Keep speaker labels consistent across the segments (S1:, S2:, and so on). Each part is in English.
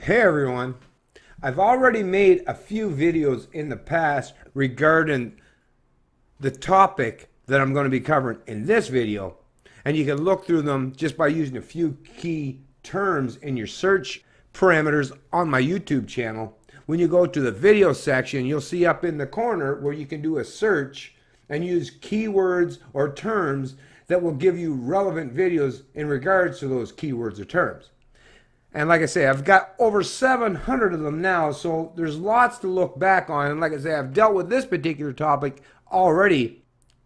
S1: Hey everyone, I've already made a few videos in the past regarding the topic that I'm going to be covering in this video, and you can look through them just by using a few key terms in your search parameters on my YouTube channel. When you go to the video section, you'll see up in the corner where you can do a search and use keywords or terms that will give you relevant videos in regards to those keywords or terms. And like I say, I've got over 700 of them now, so there's lots to look back on. And like I say, I've dealt with this particular topic already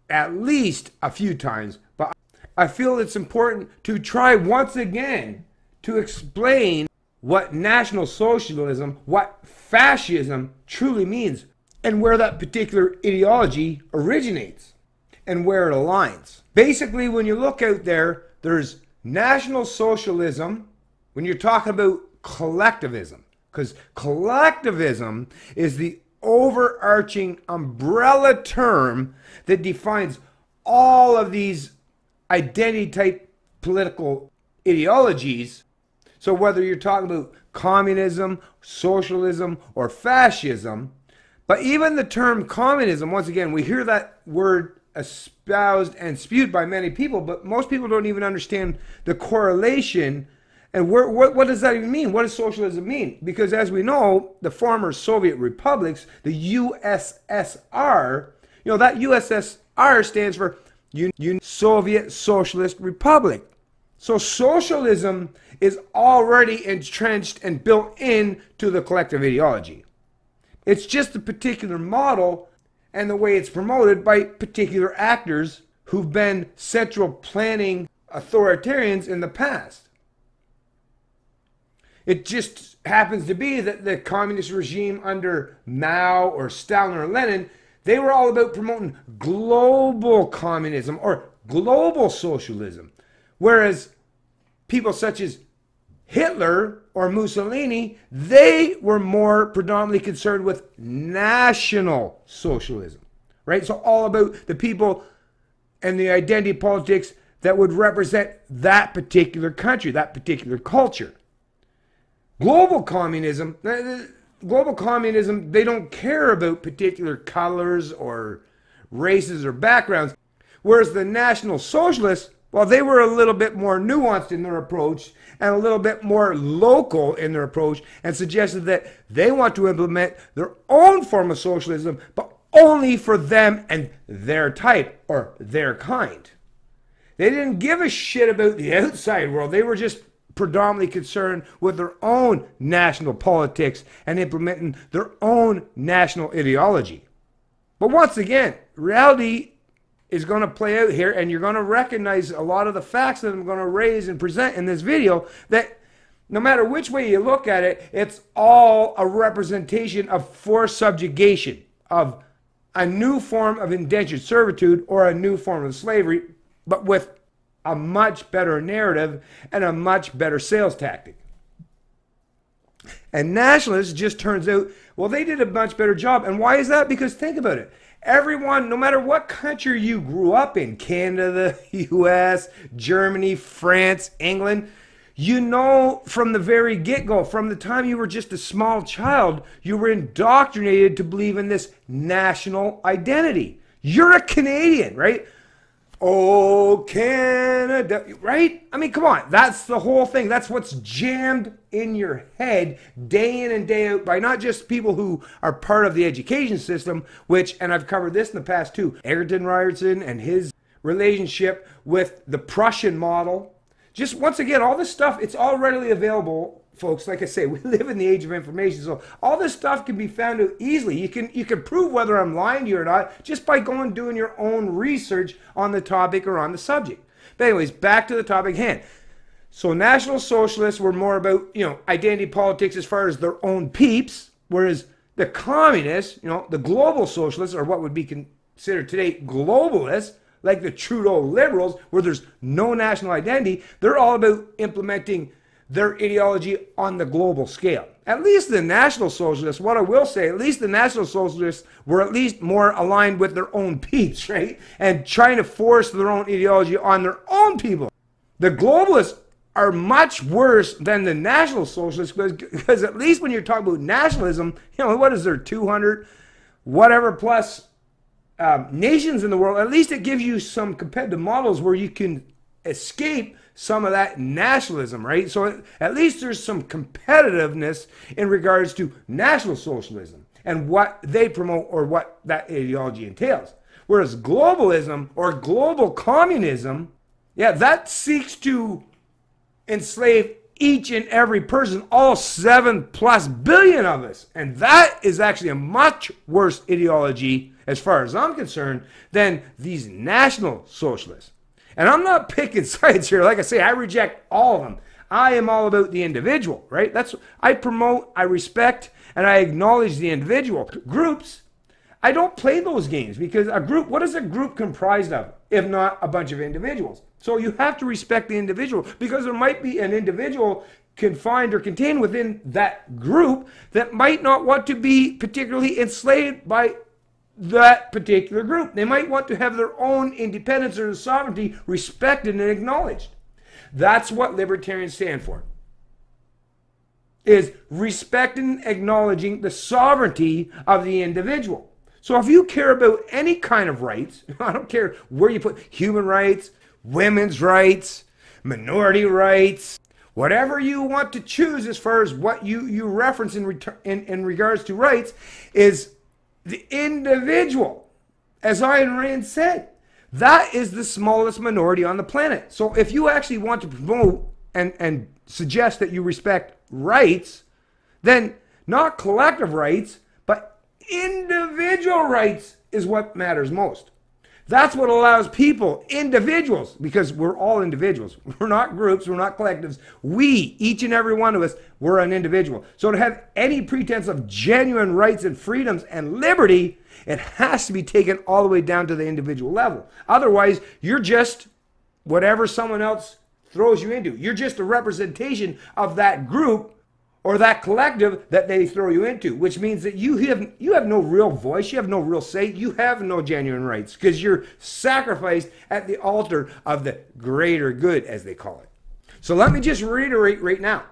S1: at least a few times. But I feel it's important to try once again to explain what National Socialism, what fascism truly means, and where that particular ideology originates and where it aligns. Basically, when you look out there, there's National Socialism, when you're talking about collectivism, because collectivism is the overarching umbrella term that defines all of these identity type political ideologies. So whether you're talking about communism, socialism, or fascism, but even the term communism, once again, we hear that word espoused and spewed by many people, but most people don't even understand the correlation. And what does that even mean? What does socialism mean? Because as we know, the former Soviet republics, the USSR, that USSR stands for Soviet Socialist Republic. So socialism is already entrenched and built into the collective ideology. It's just a particular model and the way it's promoted by particular actors who've been central planning authoritarians in the past. It just happens to be that the communist regime under Mao or Stalin or Lenin, they were all about promoting global communism or global socialism. Whereas people such as Hitler or Mussolini, they were more predominantly concerned with national socialism, right? So all about the people and the identity politics that would represent that particular country, that particular culture. Global communism, they don't care about particular colors or races or backgrounds. Whereas the National Socialists, well, they were a little bit more nuanced in their approach and a little bit more local in their approach and suggested that they want to implement their own form of socialism, but only for them and their type or their kind. They didn't give a shit about the outside world. They were just predominantly concerned with their own national politics and implementing their own national ideology. But once again, reality is going to play out here, and you're going to recognize a lot of the facts that I'm going to raise and present in this video, that no matter which way you look at it, it's all a representation of forced subjugation, of a new form of indentured servitude or a new form of slavery, but with a much better narrative and a much better sales tactic. And nationalists just turns out, well, they did a much better job. And why is that? Because think about it. Everyone, no matter what country you grew up in, Canada, the US, Germany, France, England, you know from the very get-go, from the time you were just a small child, you were indoctrinated to believe in this national identity. You're a Canadian, right? Oh, Canada, right? I mean, come on. That's the whole thing. That's what's jammed in your head day in and day out by not just people who are part of the education system, which, and I've covered this in the past too, Egerton Ryerson and his relationship with the Prussian model. Just once again, all this stuff, it's all readily available. Folks, like I say, we live in the age of information, so all this stuff can be found out easily. You can prove whether I'm lying to you or not just by going and doing your own research on the topic or on the subject. But anyways, back to the topic at hand. So National Socialists were more about, identity politics as far as their own peeps, whereas the communists, the global socialists, or what would be considered today globalists, like the Trudeau liberals, where there's no national identity, they're all about implementing their ideology on the global scale. At least the National Socialists, what I will say, at least the National Socialists were at least more aligned with their own peeps, right? And trying to force their own ideology on their own people. The globalists are much worse than the National Socialists, because at least when you're talking about nationalism, you know, what is there, 200 whatever plus nations in the world? At least it gives you some competitive models where you can escape some of that nationalism, right? So at least there's some competitiveness in regards to National Socialism and what they promote or what that ideology entails. Whereas globalism or global communism, yeah, that seeks to enslave each and every person, all 7+ billion of us. And that is actually a much worse ideology, as far as I'm concerned, than these National Socialists. And I'm not picking sides here. Like I say, I reject all of them. I am all about the individual, right? That's I promote, I respect, and I acknowledge the individual. Groups, I don't play those games, because a group, what is a group comprised of, if not a bunch of individuals? So you have to respect the individual, because there might be an individual confined or contained within that group that might not want to be particularly enslaved by that particular group. They might want to have their own independence or sovereignty respected and acknowledged. That's what libertarians stand for, is respecting and acknowledging the sovereignty of the individual. So if you care about any kind of rights, I don't care where you put human rights, women's rights, minority rights, whatever you want to choose as far as what you reference in regards to rights, is the individual. As Ayn Rand said, that is the smallest minority on the planet. So if you actually want to promote and suggest that you respect rights, then not collective rights, but individual rights is what matters most. That's what allows people, individuals, because we're all individuals. We're not groups, we're not collectives. We, each and every one of us, we're an individual. So to have any pretense of genuine rights and freedoms and liberty, it has to be taken all the way down to the individual level. Otherwise, you're just whatever someone else throws you into. You're just a representation of that group or that collective that they throw you into, which means that you have no real voice, you have no real say, you have no genuine rights, because you're sacrificed at the altar of the greater good, as they call it. So let me just reiterate right now,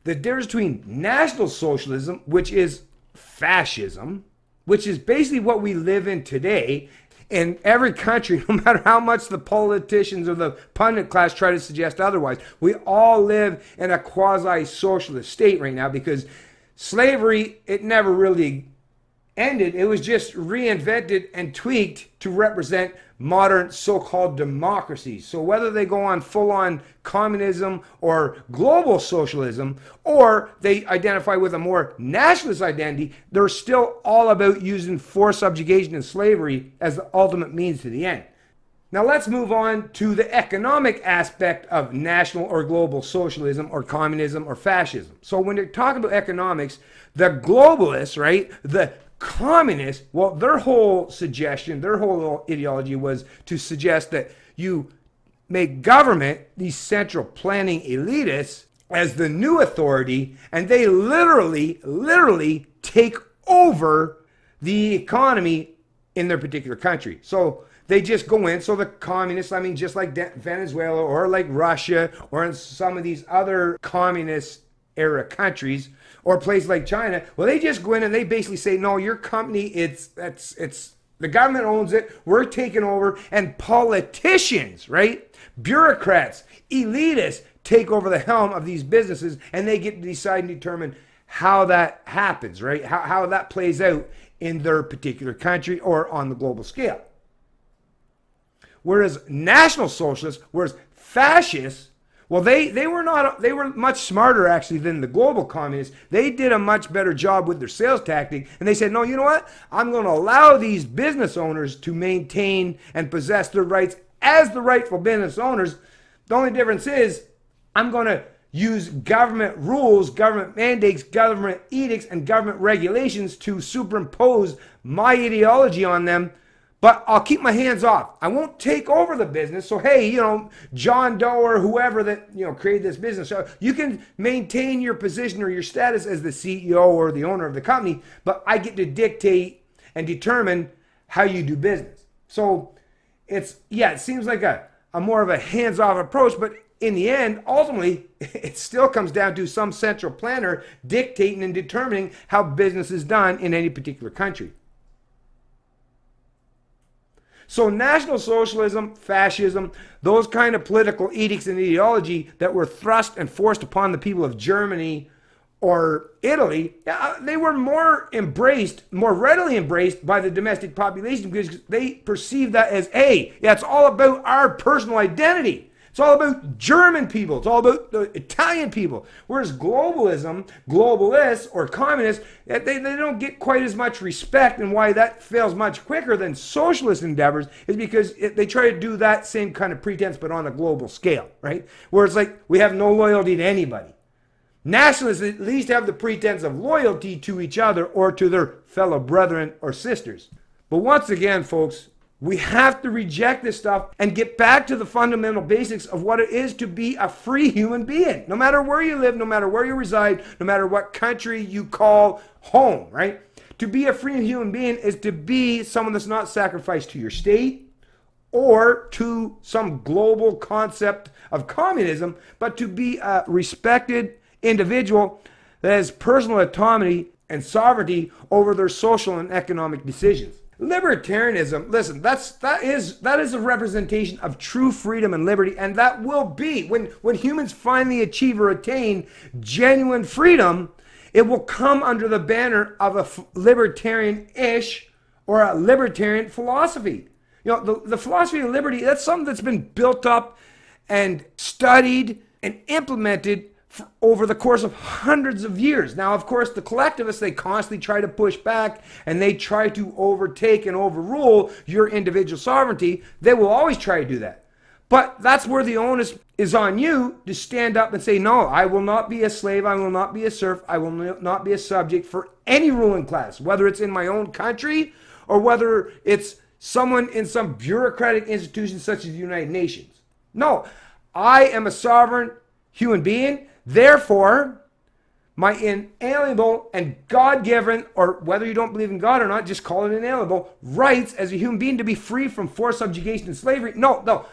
S1: the difference between National Socialism, which is fascism, which is basically what we live in today, in every country, no matter how much the politicians or the pundit class try to suggest otherwise. We all live in a quasi-socialist state right now, because slavery, it never really ended. It was just reinvented and tweaked to represent modern so-called democracies. So whether they go on full-on communism or global socialism, or they identify with a more nationalist identity, they're still all about using forced subjugation and slavery as the ultimate means to the end. Now let's move on to the economic aspect of national or global socialism or communism or fascism. So when you're talking about economics, the globalists, right, the communists, well, their whole suggestion, their whole ideology was to suggest that you make government, these central planning elitists, as the new authority, and they literally take over the economy in their particular country. So they just go in. So the communists, I mean, just like Venezuela or like Russia or in some of these other communist era countries, or places like China, well, they just go in and they basically say, no, your company, it's the government owns it, we're taking over, and politicians, right, bureaucrats, elitists take over the helm of these businesses, and they get to decide and determine how that happens, right, how that plays out in their particular country or on the global scale. Whereas National Socialists, whereas fascists, well, they were much smarter actually than the global communists. They did a much better job with their sales tactic, and they said, no, you know what? I'm going to allow these business owners to maintain and possess their rights as the rightful business owners. The only difference is I'm going to use government rules, government mandates, government edicts, and government regulations to superimpose my ideology on them. But I'll keep my hands off. I won't take over the business. So, hey, you know, John Doe or whoever that, you know, created this business, so you can maintain your position or your status as the CEO or the owner of the company, but I get to dictate and determine how you do business. So it's, yeah, it seems like a more of a hands-off approach, but in the end, ultimately, it still comes down to some central planner dictating and determining how business is done in any particular country. So National Socialism, Fascism, those kind of political edicts and ideology that were thrust and forced upon the people of Germany or Italy, they were more readily embraced by the domestic population because they perceived that as, hey, yeah, it's all about our personal identity. It's all about German people. It's all about the Italian people. Whereas globalism, globalists, or communists, they don't get quite as much respect, and why that fails much quicker than socialist endeavors is because they try to do that same kind of pretense but on a global scale, right? Where it's like we have no loyalty to anybody. Nationalists at least have the pretense of loyalty to each other or to their fellow brethren or sisters. But once again, folks, we have to reject this stuff and get back to the fundamental basics of what it is to be a free human being. No matter where you live, no matter where you reside, no matter what country you call home, right? To be a free human being is to be someone that's not sacrificed to your state or to some global concept of communism, but to be a respected individual that has personal autonomy and sovereignty over their social and economic decisions. Libertarianism, listen, that is a representation of true freedom and liberty, and that will be, when humans finally achieve or attain genuine freedom, it will come under the banner of a libertarian-ish or a libertarian philosophy. You know, the philosophy of liberty, that's something that's been built up and studied and implemented over the course of hundreds of years. Now, of course, the collectivists, they constantly try to push back and they try to overtake and overrule your individual sovereignty. They will always try to do that. But that's where the onus is on you to stand up and say, no, I will not be a slave, I will not be a serf, I will not be a subject for any ruling class, whether it's in my own country or whether it's someone in some bureaucratic institution such as the United Nations. No, I am a sovereign human being. Therefore, my inalienable and God-given, or whether you don't believe in God or not, just call it inalienable, rights as a human being to be free from forced subjugation and slavery. No,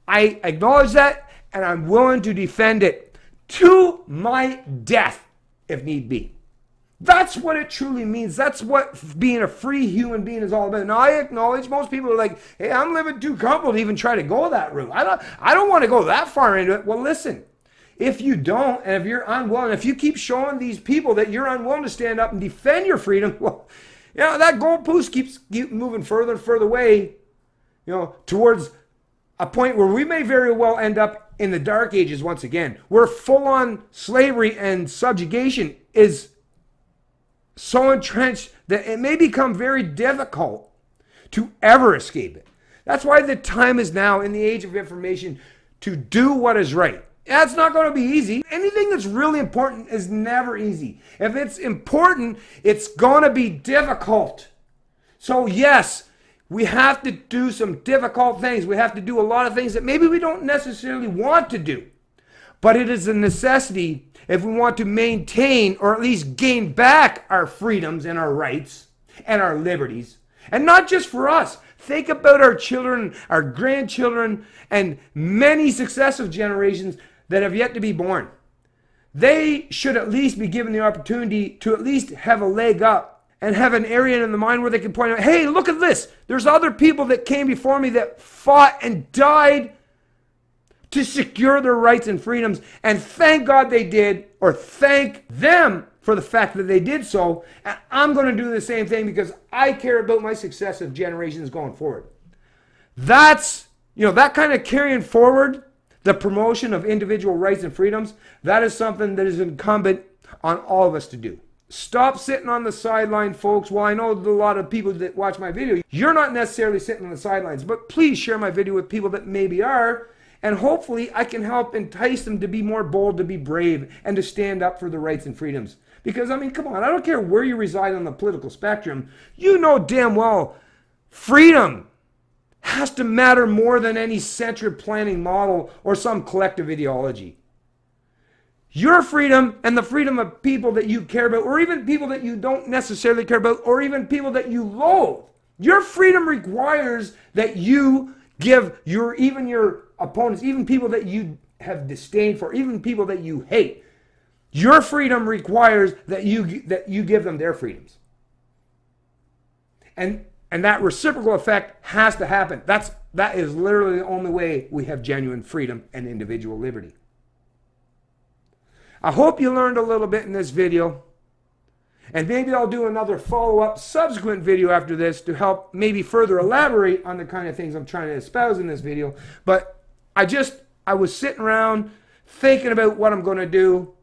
S1: I acknowledge that, and I'm willing to defend it to my death, if need be. That's what it truly means. That's what being a free human being is all about. Now, I acknowledge most people are like, hey, I'm living too comfortable to even try to go that route. I don't want to go that far into it. Well, listen. If you don't, and if you're unwilling, if you keep showing these people that you're unwilling to stand up and defend your freedom, well, you know, that goalpost keeps moving further and further away, you know, towards a point where we may very well end up in the dark ages once again, where full-on slavery and subjugation is so entrenched that it may become very difficult to ever escape it. That's why the time is now, in the age of information, to do what is right. That's not going to be easy. Anything that's really important is never easy. If it's important, it's going to be difficult. So yes, we have to do some difficult things. We have to do a lot of things that maybe we don't necessarily want to do. But it is a necessity if we want to maintain or at least gain back our freedoms and our rights and our liberties. And not just for us. Think about our children, our grandchildren, and many successive generations that have yet to be born. They should at least be given the opportunity to at least have a leg up and have an area in the mind where they can point out, hey, look at this. There's other people that came before me that fought and died to secure their rights and freedoms. And thank God they did, or thank them for the fact that they did so. And I'm going to do the same thing because I care about my successive generations going forward. That's, you know, that kind of carrying forward the promotion of individual rights and freedoms, that is something that is incumbent on all of us to do. Stop sitting on the sideline, folks. Well, I know a lot of people that watch my video, you're not necessarily sitting on the sidelines, but please share my video with people that maybe are, and hopefully I can help entice them to be more bold, to be brave, and to stand up for the rights and freedoms. Because, I mean, come on, I don't care where you reside on the political spectrum. You know damn well freedom has to matter more than any central planning model or some collective ideology. Your freedom and the freedom of people that you care about, or even people that you don't necessarily care about, or even people that you loathe. Your freedom requires that you give even your opponents, even people that you have disdain for, even people that you hate, your freedom requires that you give them their freedoms. And that reciprocal effect has to happen. That is literally the only way we have genuine freedom and individual liberty. I hope you learned a little bit in this video. And maybe I'll do another follow-up subsequent video after this to help maybe further elaborate on the kind of things I'm trying to espouse in this video. But I was sitting around thinking about what I'm going to do.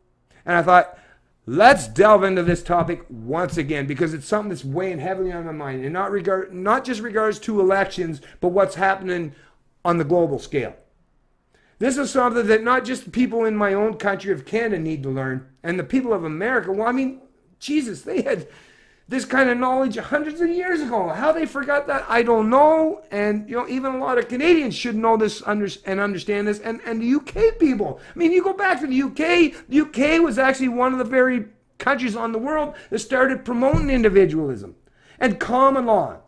S1: And I thought, let's delve into this topic once again, because it's something that's weighing heavily on my mind. And not just regards to elections, but what's happening on the global scale. This is something that not just the people in my own country of Canada need to learn. And the people of America, well, I mean, Jesus, they had this kind of knowledge hundreds of years ago. How they forgot that, I don't know. And, even a lot of Canadians should know this and understand this. And the UK people, I mean, you go back to the UK was actually one of the very countries on the world that started promoting individualism and common law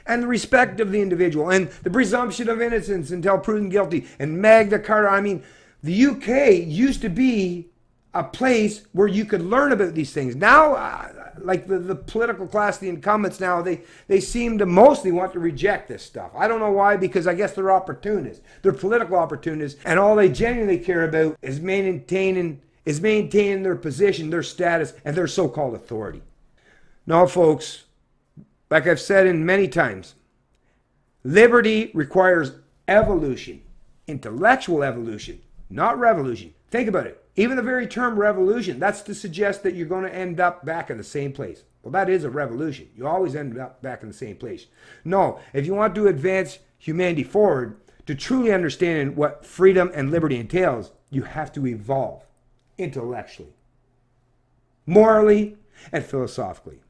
S1: and the respect of the individual and the presumption of innocence until proven guilty and Magna Carta. I mean, the UK used to be a place where you could learn about these things. Now, like the political class, the incumbents now, they seem to mostly want to reject this stuff. I don't know why, because I guess they're opportunists. They're political opportunists, and all they genuinely care about is maintaining their position, their status, and their so-called authority. No, folks, like I've said in many times, liberty requires evolution, intellectual evolution, not revolution. Think about it. Even the very term revolution, that's to suggest that you're going to end up back in the same place. Well, that is a revolution. You always end up back in the same place. No, if you want to advance humanity forward, to truly understand what freedom and liberty entails, you have to evolve intellectually, morally, and philosophically.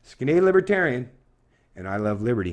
S1: It's Canadian Libertarian, and I love liberty.